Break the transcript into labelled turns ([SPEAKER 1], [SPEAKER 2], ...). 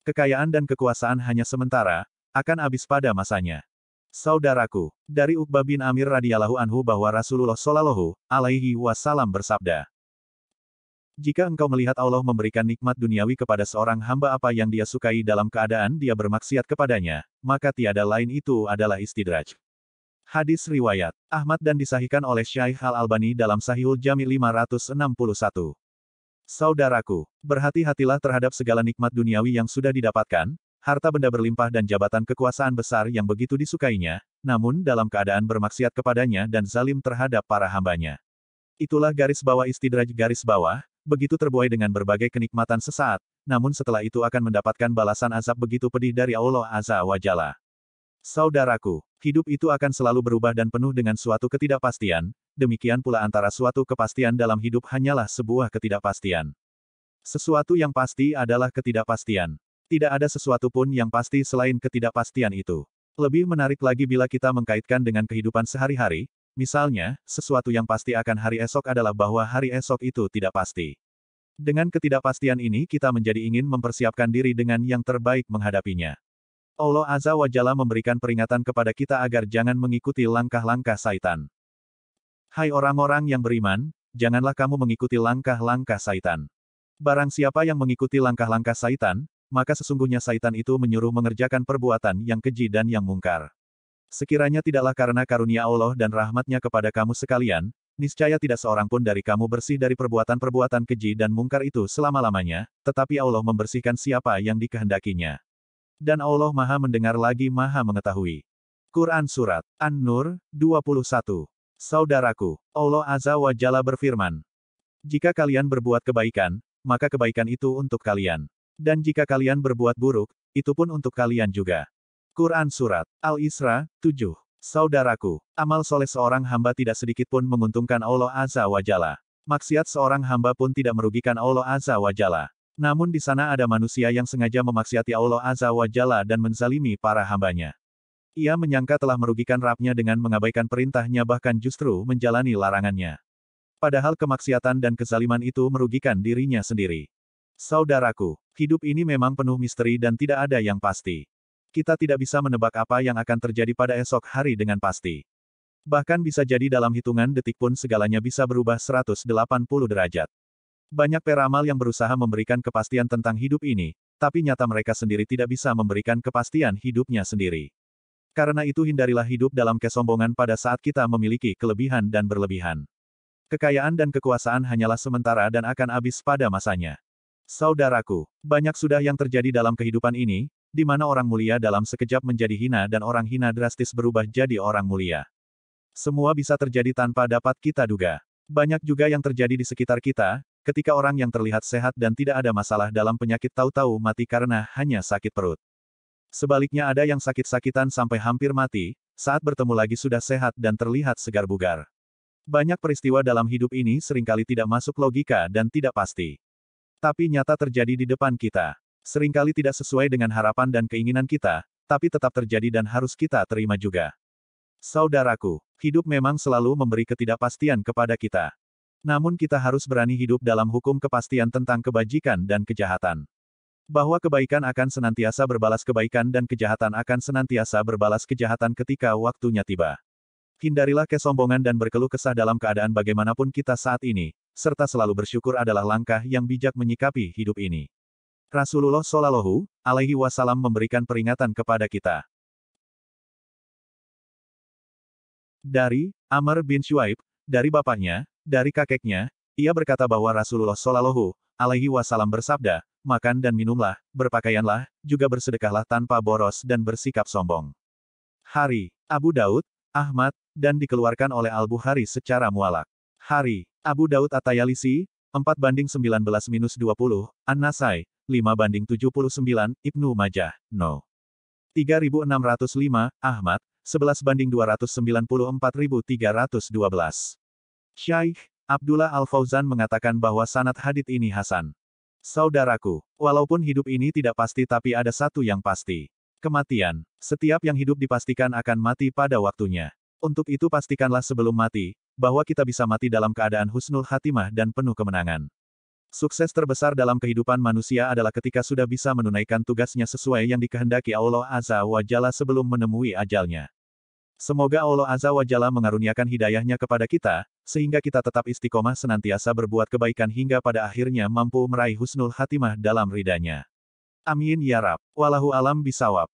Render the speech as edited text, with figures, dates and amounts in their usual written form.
[SPEAKER 1] Kekayaan dan kekuasaan hanya sementara, akan habis pada masanya. Saudaraku, dari Uqbah bin Amir radhiyallahu anhu bahwa Rasulullah shallallahu alaihi wasallam bersabda, jika engkau melihat Allah memberikan nikmat duniawi kepada seorang hamba apa yang dia sukai dalam keadaan dia bermaksiat kepadanya, maka tiada lain itu adalah istidraj. Hadis riwayat Ahmad dan disahihkan oleh Syaikh Al-Albani dalam Sahihul Jami' 561. Saudaraku, berhati-hatilah terhadap segala nikmat duniawi yang sudah didapatkan, harta benda berlimpah dan jabatan kekuasaan besar yang begitu disukainya, namun dalam keadaan bermaksiat kepadanya dan zalim terhadap para hambanya. Itulah garis bawah istidraj garis bawah, begitu terbuai dengan berbagai kenikmatan sesaat, namun setelah itu akan mendapatkan balasan azab begitu pedih dari Allah Azza wa Jalla. Saudaraku, hidup itu akan selalu berubah dan penuh dengan suatu ketidakpastian, demikian pula antara suatu kepastian dalam hidup hanyalah sebuah ketidakpastian. Sesuatu yang pasti adalah ketidakpastian. Tidak ada sesuatu pun yang pasti selain ketidakpastian itu. Lebih menarik lagi bila kita mengkaitkan dengan kehidupan sehari-hari, misalnya, sesuatu yang pasti akan hari esok adalah bahwa hari esok itu tidak pasti. Dengan ketidakpastian ini kita menjadi ingin mempersiapkan diri dengan yang terbaik menghadapinya. Allah Azza wa Jalla memberikan peringatan kepada kita agar jangan mengikuti langkah-langkah Saitan. Hai orang-orang yang beriman, janganlah kamu mengikuti langkah-langkah Saitan. Barang siapa yang mengikuti langkah-langkah Saitan, maka sesungguhnya Saitan itu menyuruh mengerjakan perbuatan yang keji dan yang mungkar. Sekiranya tidaklah karena karunia Allah dan rahmatnya kepada kamu sekalian, niscaya tidak seorang pun dari kamu bersih dari perbuatan-perbuatan keji dan mungkar itu selama-lamanya, tetapi Allah membersihkan siapa yang dikehendakinya. Dan Allah Maha mendengar lagi Maha mengetahui. Quran Surat An-Nur, 21. Saudaraku, Allah Azza wa Jalla berfirman, jika kalian berbuat kebaikan, maka kebaikan itu untuk kalian. Dan jika kalian berbuat buruk, itu pun untuk kalian juga. Quran Surat Al-Isra, 7. Saudaraku, amal soleh seorang hamba tidak sedikit pun menguntungkan Allah Azza wa Jalla. Maksiat seorang hamba pun tidak merugikan Allah Azza wa Jalla. Namun di sana ada manusia yang sengaja memaksiati Allah Azza wa Jalla dan menzalimi para hambanya. Ia menyangka telah merugikan Rabb-nya dengan mengabaikan perintahnya bahkan justru menjalani larangannya. Padahal kemaksiatan dan kezaliman itu merugikan dirinya sendiri. Saudaraku, hidup ini memang penuh misteri dan tidak ada yang pasti. Kita tidak bisa menebak apa yang akan terjadi pada esok hari dengan pasti. Bahkan bisa jadi dalam hitungan detik pun segalanya bisa berubah 180 derajat. Banyak peramal yang berusaha memberikan kepastian tentang hidup ini, tapi nyata mereka sendiri tidak bisa memberikan kepastian hidupnya sendiri. Karena itu hindarilah hidup dalam kesombongan pada saat kita memiliki kelebihan dan berlebihan. Kekayaan dan kekuasaan hanyalah sementara dan akan habis pada masanya. Saudaraku, banyak sudah yang terjadi dalam kehidupan ini, di mana orang mulia dalam sekejap menjadi hina dan orang hina drastis berubah jadi orang mulia. Semua bisa terjadi tanpa dapat kita duga. Banyak juga yang terjadi di sekitar kita, ketika orang yang terlihat sehat dan tidak ada masalah dalam penyakit tahu-tahu mati karena hanya sakit perut. Sebaliknya ada yang sakit-sakitan sampai hampir mati, saat bertemu lagi sudah sehat dan terlihat segar bugar. Banyak peristiwa dalam hidup ini seringkali tidak masuk logika dan tidak pasti. Tapi nyata terjadi di depan kita. Seringkali tidak sesuai dengan harapan dan keinginan kita, tapi tetap terjadi dan harus kita terima juga. Saudaraku, hidup memang selalu memberi ketidakpastian kepada kita. Namun kita harus berani hidup dalam hukum kepastian tentang kebajikan dan kejahatan. Bahwa kebaikan akan senantiasa berbalas kebaikan dan kejahatan akan senantiasa berbalas kejahatan ketika waktunya tiba. Hindarilah kesombongan dan berkeluh kesah dalam keadaan bagaimanapun kita saat ini, serta selalu bersyukur adalah langkah yang bijak menyikapi hidup ini. Rasulullah Shallallahu alaihi wasallam memberikan peringatan kepada kita. Dari Amr bin Shuaib, dari bapaknya, dari kakeknya, ia berkata bahwa Rasulullah Shallallahu alaihi wasallam bersabda, makan dan minumlah, berpakaianlah, juga bersedekahlah tanpa boros dan bersikap sombong. Hari Abu Daud, Ahmad, dan dikeluarkan oleh Al-Bukhari secara mualak. Hari Abu Daud At-Tayalisi, 4/19-20, An-Nasai, 5/79, Ibnu Majah, No. 3605, Ahmad, 11/294.312. Syaikh Abdullah Al-Fauzan mengatakan bahwa sanad hadits ini hasan. Saudaraku, walaupun hidup ini tidak pasti tapi ada satu yang pasti. Kematian. Setiap yang hidup dipastikan akan mati pada waktunya. Untuk itu pastikanlah sebelum mati, bahwa kita bisa mati dalam keadaan husnul khatimah dan penuh kemenangan. Sukses terbesar dalam kehidupan manusia adalah ketika sudah bisa menunaikan tugasnya sesuai yang dikehendaki Allah Azza wa Jalla sebelum menemui ajalnya. Semoga Allah Azza wa Jalla mengaruniakan hidayahnya kepada kita, sehingga kita tetap istiqomah senantiasa berbuat kebaikan hingga pada akhirnya mampu meraih husnul khatimah dalam ridhanya. Amin ya Rabb. Wallahu alam bisawab.